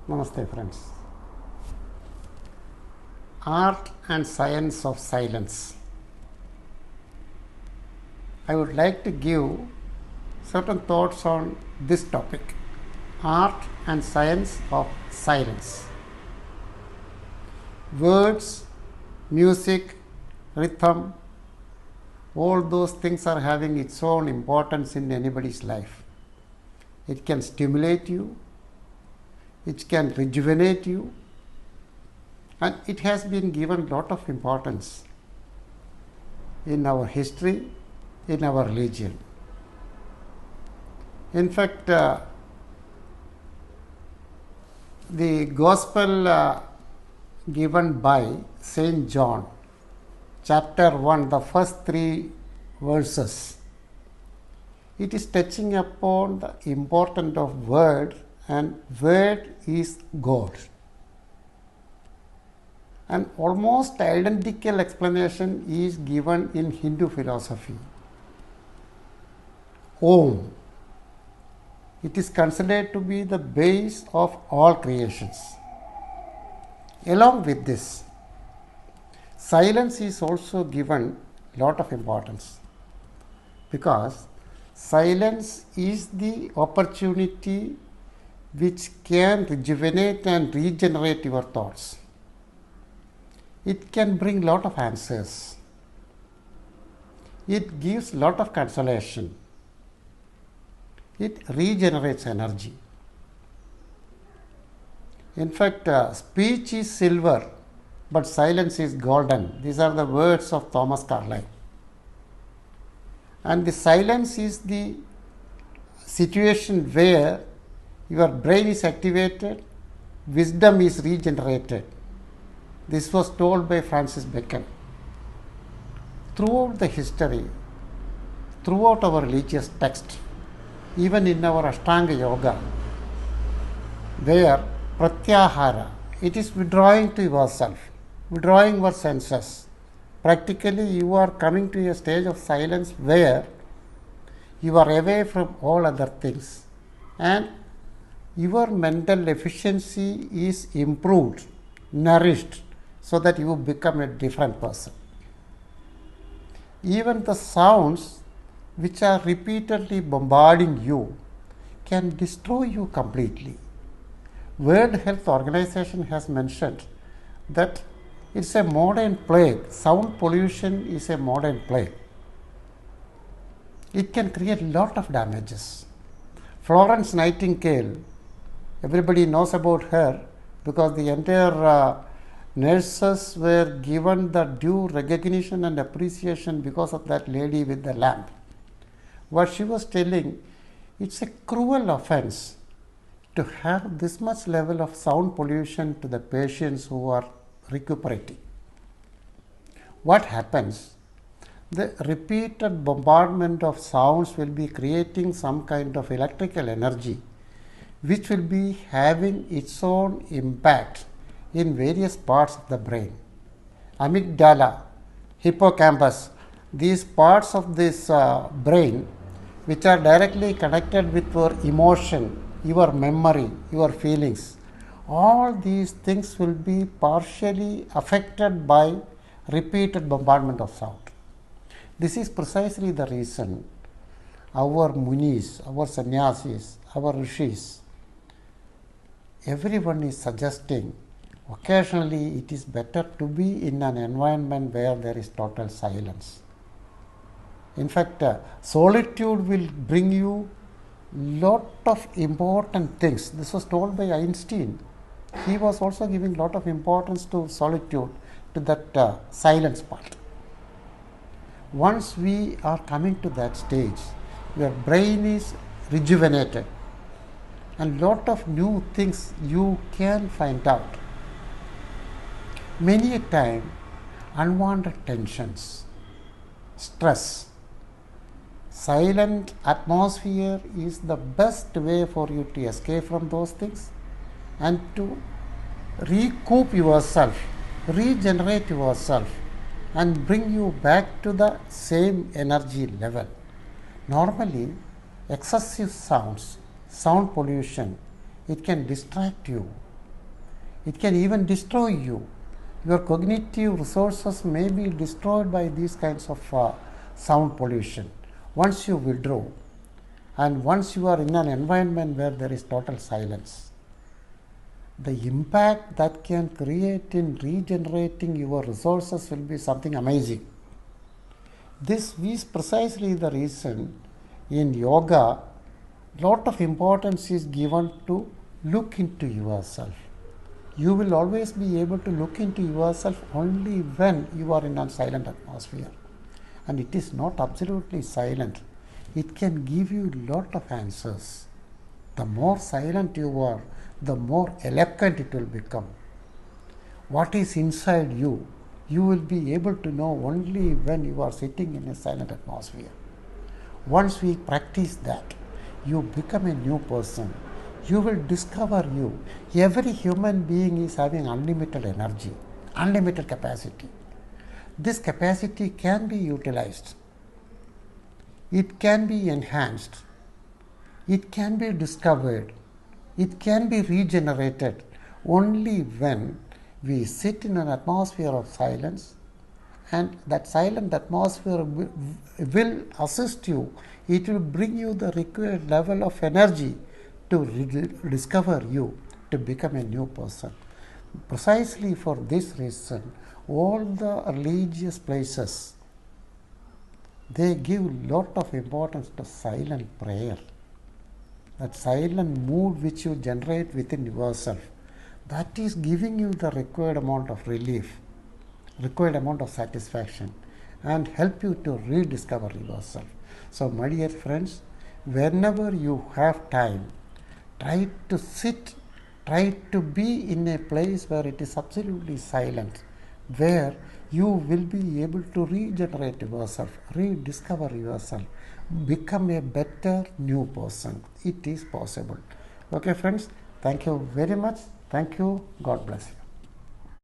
Namaste friends. Art and science of silence. I would like to give certain thoughts on this topic. Art and science of silence. Words, music, rhythm, all those things are having its own importance in anybody's life. It can stimulate you, it can rejuvenate you, and it has been given a lot of importance in our history, in our religion. In fact, the gospel given by Saint John, chapter 1, the first 3 verses, it is touching upon the importance of word, and word is God. An almost identical explanation is given in Hindu philosophy. Om. It is considered to be the base of all creations. Along with this, silence is also given lot of importance, because silence is the opportunity which can rejuvenate and regenerate your thoughts. It can bring lot of answers. It gives lot of consolation. It regenerates energy. In fact, speech is silver, but silence is golden. These are the words of Thomas Carlyle. And the silence is the situation where your brain is activated, wisdom is regenerated. This was told by Francis Bacon. Throughout the history, throughout our religious text, even in our Ashtanga Yoga, where Pratyahara, it is withdrawing to yourself, withdrawing your senses. Practically, you are coming to a stage of silence where you are away from all other things, and your mental efficiency is improved, nourished, so that you become a different person. Even the sounds which are repeatedly bombarding you can destroy you completely. World Health Organization has mentioned that it's a modern plague. Sound pollution is a modern plague. It can create a lot of damages. Florence Nightingale, everybody knows about her because the entire nurses were given the due recognition and appreciation because of that lady with the lamp. What she was telling, it's a cruel offense to have this much level of sound pollution to the patients who are recuperating. What happens? The repeated bombardment of sounds will be creating some kind of electrical energy which will be having its own impact in various parts of the brain. Amygdala, hippocampus, these parts of this brain which are directly connected with your emotion, your memory, your feelings, all these things will be partially affected by repeated bombardment of sound. This is precisely the reason our munis, our sannyasis, our rishis, everyone is suggesting occasionally it is better to be in an environment where there is total silence. In fact, solitude will bring you lot of important things. This was told by Einstein. He was also giving lot of importance to solitude, to that silence part. Once we are coming to that stage, your brain is rejuvenated and lot of new things you can find out. Many a time, unwanted tensions, stress, silent atmosphere is the best way for you to escape from those things and to recoup yourself, regenerate yourself and bring you back to the same energy level. Normally, excessive sounds, sound pollution, it can distract you, It can even destroy you. Your cognitive resources may be destroyed by these kinds of sound pollution. Once you withdraw, and once you are in an environment where there is total silence, the impact that can create in regenerating your resources will be something amazing. This is precisely the reason in yoga, lot of importance is given to look into yourself. You will always be able to look into yourself only when you are in a silent atmosphere. And it is not absolutely silent. It can give you lot of answers. The more silent you are, the more eloquent it will become. What is inside you, you will be able to know only when you are sitting in a silent atmosphere. Once we practice that, you become a new person. You will discover you. Every human being is having unlimited energy, unlimited capacity. This capacity can be utilized. It can be enhanced. It can be discovered. It can be regenerated only when we sit in an atmosphere of silence, and that silent atmosphere will assist you. It will bring you the required level of energy to discover you, to become a new person. Precisely for this reason, all the religious places, they give lot of importance to silent prayer. That silent mood which you generate within yourself, that is giving you the required amount of relief, required amount of satisfaction, and help you to rediscover yourself. So my dear friends, whenever you have time, try to sit, try to be in a place where it is absolutely silent, where you will be able to regenerate yourself, rediscover yourself, become a better new person. It is possible. Okay friends, thank you very much. Thank you. God bless you.